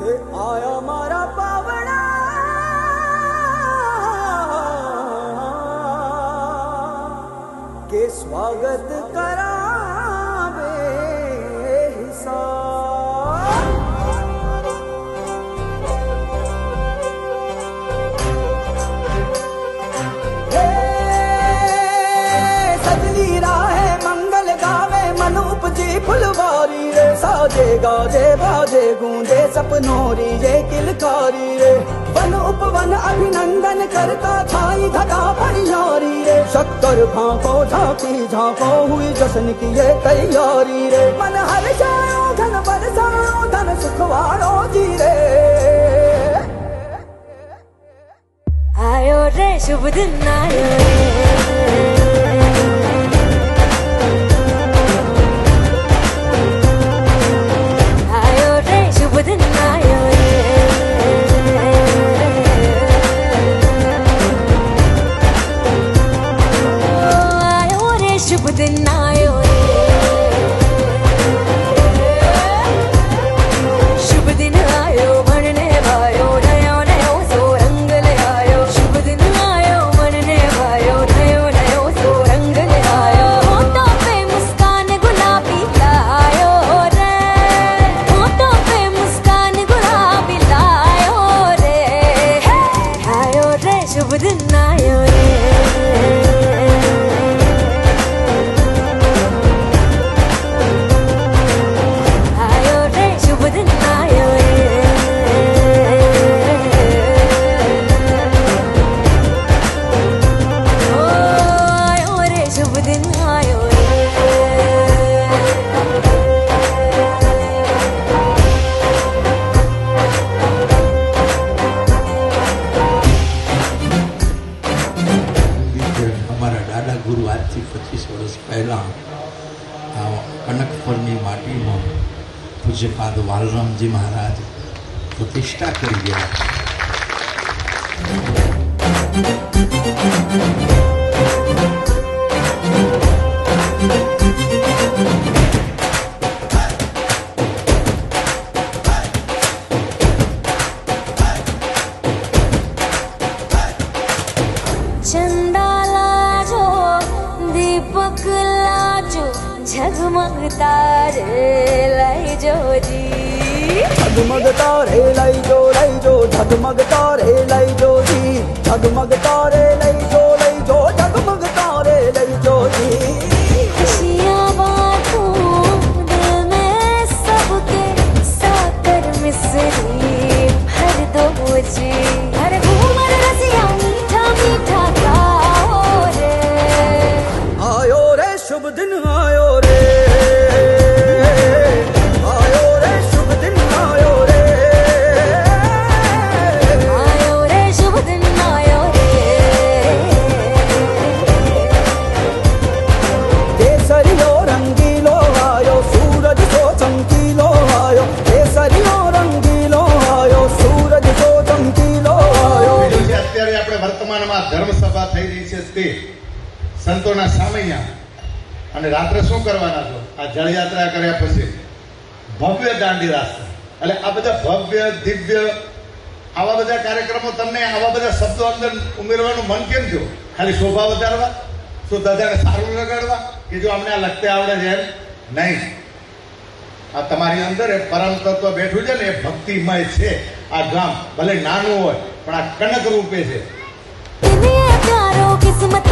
કે આયા મારા પાવડા કે સ્વાગત કરાવે सजली राहे मंगल गावे मन उपजी फुलवारी रे साजे गाजे बाजे गूंजे सपनोरी ये किलकारी रे वन उपवन अभिनंदन करता छाई धगा परियारी रे शक्कर भांको झांकी झांको हुई जश्न की ये तैयारी रे मन हर जाओ धन बरसाओ धन सुखवाड़ो जी रे आयो रे शुभ दिन आयो रे शुभ दिन आयो रे शुभ दिन आयो शुभ दिन आयो बनने वायो नयो नयो सो रंग ले आयो शुभ दिन आयो बनने वायो नयो नयो सो रंग ले आयो होठों पे मुस्कान गुलाबी लायो रे होठों पे मुस्कान गुलाबी लायो रे आयो रे शुभ दिन आयो रे ગુરુ આજથી 25 વર્ષ પહેલાં કનકપુરની માટીમાં પૂજ્યપાદ વાલરામજી મહારાજ પ્રતિષ્ઠા કરી ગયા. झगमग तारे लाई जो जी झगमग तारे लाई जो झगमग तारे लाई जो जी झगमग तारे लाई जो झगमग तारे लाई जो जी खुशियाँ बांटूं दिल में सबके साकर मिसरी भर दो जी हर घूमर रसिया मीठा मीठा गाओ रे आयो रे शुभ दिन आयो रे आयो रे शुभ दिन आयो रे आयो रे शुभ दिन आयो रे केसरियो रंगीलो आयो सूरज सो चमकीलो आयो केसरियो रंगीलो आयो सूरज सो चमकीलो आयो. અત્યારે આપણે વર્તમાનમાં ધર્મસભા થઈ રહી છે તે સંતોના સામૈયા અને રાત્રે શું કરવાના છો આ જળયાત્રા કર્યા પછી ભવ્ય દાંડી રાસ્તા એટલે આ બધા ભવ્ય દિવ્ય આવા બધા કાર્યક્રમો તમને આવા બધા શબ્દો અંદર ઉમેરવાનું મન કેમ થયું? ખાલી શોભા વધારવા, શું દાદાને સારું લગાડવા કે જો અમને આ લખતે આવડે છે એમ નહીં. આ તમારી અંદર એ પરમ તત્વ બેઠું છે ને એ ભક્તિમય છે. આ ગામ ભલે નાનું હોય પણ આ કનક રૂપે છે. प्यारो किस्मत